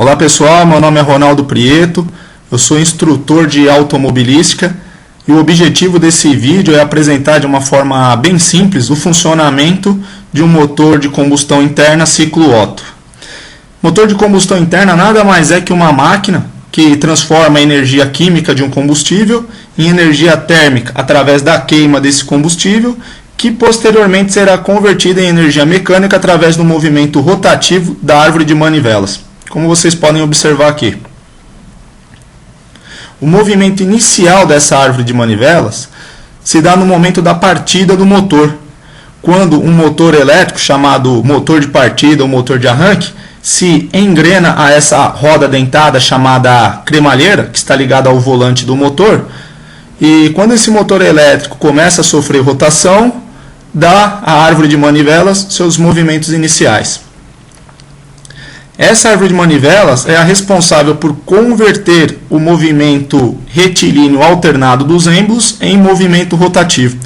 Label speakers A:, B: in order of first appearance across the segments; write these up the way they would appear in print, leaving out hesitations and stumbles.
A: Olá pessoal, meu nome é Ronaldo Prieto, eu sou instrutor de automobilística e o objetivo desse vídeo é apresentar de uma forma bem simples o funcionamento de um motor de combustão interna ciclo Otto. Motor de combustão interna nada mais é que uma máquina que transforma a energia química de um combustível em energia térmica através da queima desse combustível, que posteriormente será convertida em energia mecânica através do movimento rotativo da árvore de manivelas, como vocês podem observar aqui. O movimento inicial dessa árvore de manivelas se dá no momento da partida do motor, quando um motor elétrico chamado motor de partida ou motor de arranque se engrena a essa roda dentada chamada cremalheira, que está ligada ao volante do motor, e quando esse motor elétrico começa a sofrer rotação, dá à árvore de manivelas seus movimentos iniciais. Essa árvore de manivelas é a responsável por converter o movimento retilíneo alternado dos êmbolos em movimento rotativo.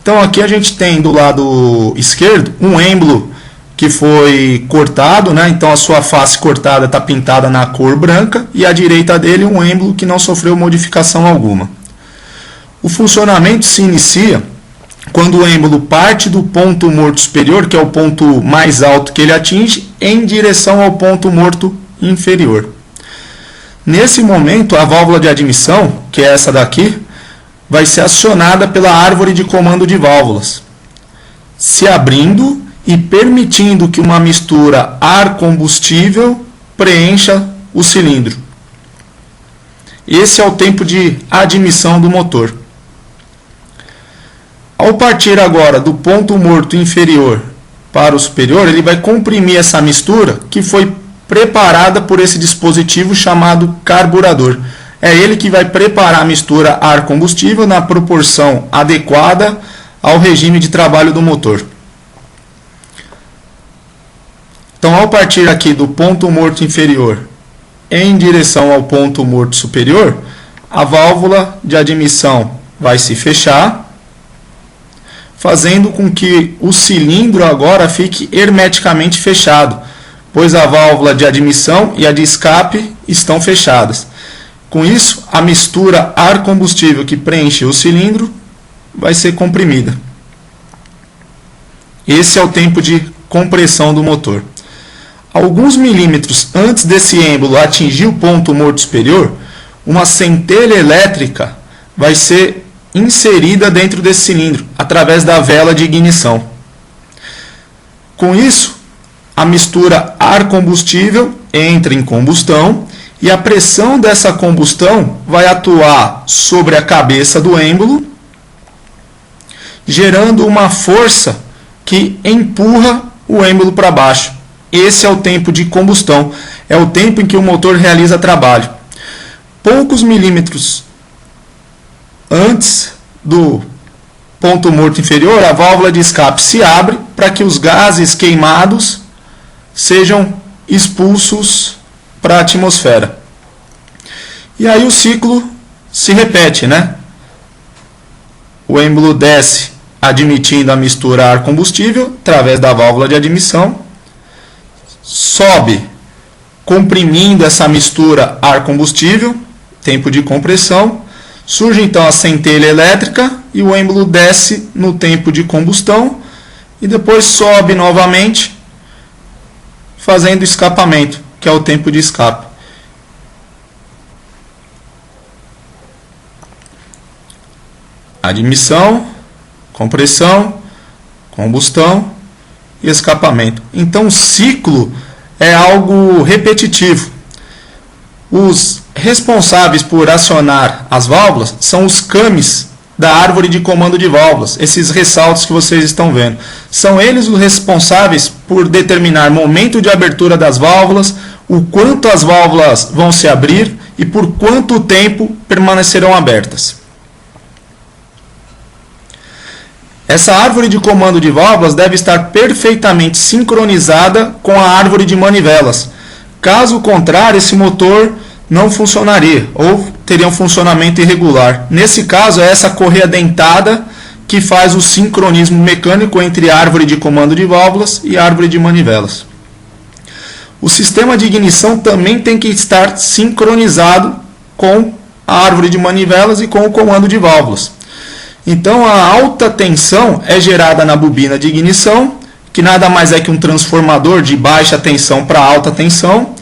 A: Então aqui a gente tem do lado esquerdo um êmbolo que foi cortado, né? Então a sua face cortada está pintada na cor branca, e à direita dele um êmbolo que não sofreu modificação alguma. O funcionamento se inicia quando o êmbolo parte do ponto morto superior, que é o ponto mais alto que ele atinge, em direção ao ponto morto inferior. Nesse momento, a válvula de admissão, que é essa daqui, vai ser acionada pela árvore de comando de válvulas, se abrindo e permitindo que uma mistura ar-combustível preencha o cilindro. Esse é o tempo de admissão do motor. Ao partir agora do ponto morto inferior para o superior, ele vai comprimir essa mistura que foi preparada por esse dispositivo chamado carburador. É ele que vai preparar a mistura ar-combustível na proporção adequada ao regime de trabalho do motor. Então, ao partir aqui do ponto morto inferior em direção ao ponto morto superior, a válvula de admissão vai se fechar, fazendo com que o cilindro agora fique hermeticamente fechado, pois a válvula de admissão e a de escape estão fechadas. Com isso, a mistura ar-combustível que preenche o cilindro vai ser comprimida. Esse é o tempo de compressão do motor. Alguns milímetros antes desse êmbolo atingir o ponto morto superior, uma centelha elétrica vai ser inserida dentro desse cilindro, através da vela de ignição. Com isso, a mistura ar-combustível entra em combustão e a pressão dessa combustão vai atuar sobre a cabeça do êmbolo, gerando uma força que empurra o êmbolo para baixo. Esse é o tempo de combustão, é o tempo em que o motor realiza trabalho. Poucos milímetros antes do ponto morto inferior, a válvula de escape se abre para que os gases queimados sejam expulsos para a atmosfera. E aí o ciclo se repete, né? O êmbolo desce admitindo a mistura ar-combustível através da válvula de admissão, sobe comprimindo essa mistura ar-combustível, tempo de compressão. Surge então a centelha elétrica e o êmbolo desce no tempo de combustão e depois sobe novamente, fazendo escapamento, que é o tempo de escape. Admissão, compressão, combustão e escapamento. Então o ciclo é algo repetitivo. Os responsáveis por acionar as válvulas são os cames da árvore de comando de válvulas, esses ressaltos que vocês estão vendo. São eles os responsáveis por determinar o momento de abertura das válvulas, o quanto as válvulas vão se abrir e por quanto tempo permanecerão abertas. Essa árvore de comando de válvulas deve estar perfeitamente sincronizada com a árvore de manivelas. Caso contrário, esse motor não funcionaria ou teria um funcionamento irregular. Nesse caso, é essa correia dentada que faz o sincronismo mecânico entre a árvore de comando de válvulas e a árvore de manivelas. o sistema de ignição também tem que estar sincronizado com a árvore de manivelas e com o comando de válvulas. Então a alta tensão é gerada na bobina de ignição, que nada mais é que um transformador de baixa tensão para alta tensão.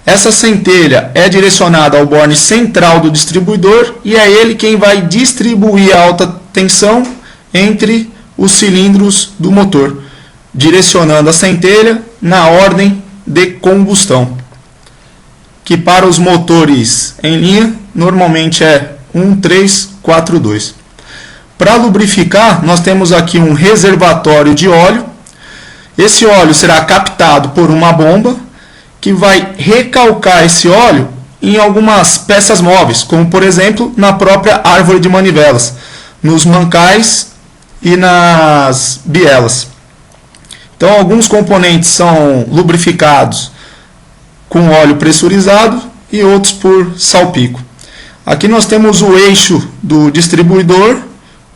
A: Essa centelha é direcionada ao borne central do distribuidor e é ele quem vai distribuir a alta tensão entre os cilindros do motor, direcionando a centelha na ordem de combustão, que para os motores em linha normalmente é 1, 3, 4, 2. Para lubrificar, nós temos aqui um reservatório de óleo. Esse óleo será captado por uma bomba que vai recalcar esse óleo em algumas peças móveis, como por exemplo na própria árvore de manivelas, nos mancais e nas bielas. Então alguns componentes são lubrificados com óleo pressurizado e outros por salpico. Aqui nós temos o eixo do distribuidor,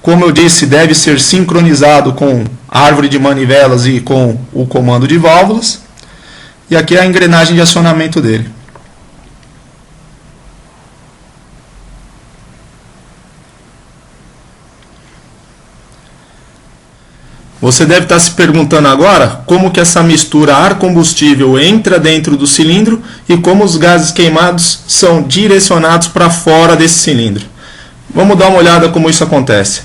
A: como eu disse, deve ser sincronizado com a árvore de manivelas e com o comando de válvulas. E aqui é a engrenagem de acionamento dele. Você deve estar se perguntando agora como que essa mistura ar-combustível entra dentro do cilindro e como os gases queimados são direcionados para fora desse cilindro. Vamos dar uma olhada como isso acontece.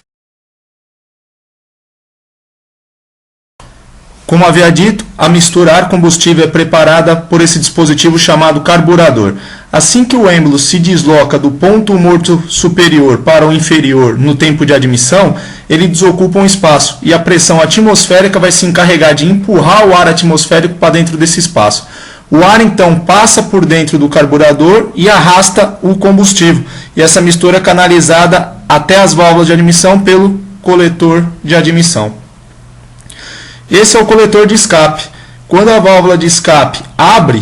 A: Como havia dito, a mistura ar-combustível é preparada por esse dispositivo chamado carburador. Assim que o êmbolo se desloca do ponto morto superior para o inferior no tempo de admissão, ele desocupa um espaço e a pressão atmosférica vai se encarregar de empurrar o ar atmosférico para dentro desse espaço. O ar então passa por dentro do carburador e arrasta o combustível. E essa mistura é canalizada até as válvulas de admissão pelo coletor de admissão. Esse é o coletor de escape. Quando a válvula de escape abre,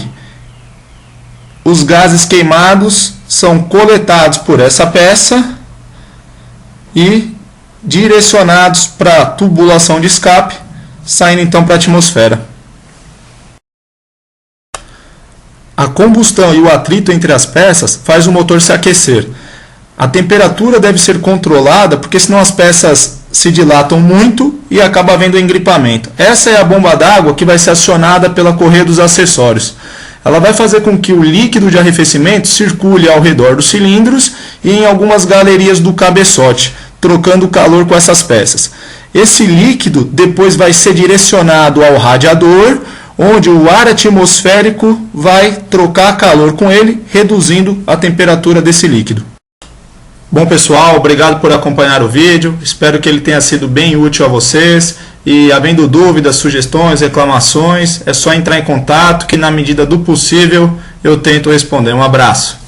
A: os gases queimados são coletados por essa peça e direcionados para a tubulação de escape, saindo então para a atmosfera. A combustão e o atrito entre as peças faz o motor se aquecer. A temperatura deve ser controlada, porque senão as peças se dilatam muito e acaba havendo engripamento. Essa é a bomba d'água que vai ser acionada pela correia dos acessórios. Ela vai fazer com que o líquido de arrefecimento circule ao redor dos cilindros e em algumas galerias do cabeçote, trocando calor com essas peças. Esse líquido depois vai ser direcionado ao radiador, onde o ar atmosférico vai trocar calor com ele, reduzindo a temperatura desse líquido. Bom pessoal, obrigado por acompanhar o vídeo, espero que ele tenha sido bem útil a vocês e havendo dúvidas, sugestões, reclamações, é só entrar em contato que na medida do possível eu tento responder. Um abraço.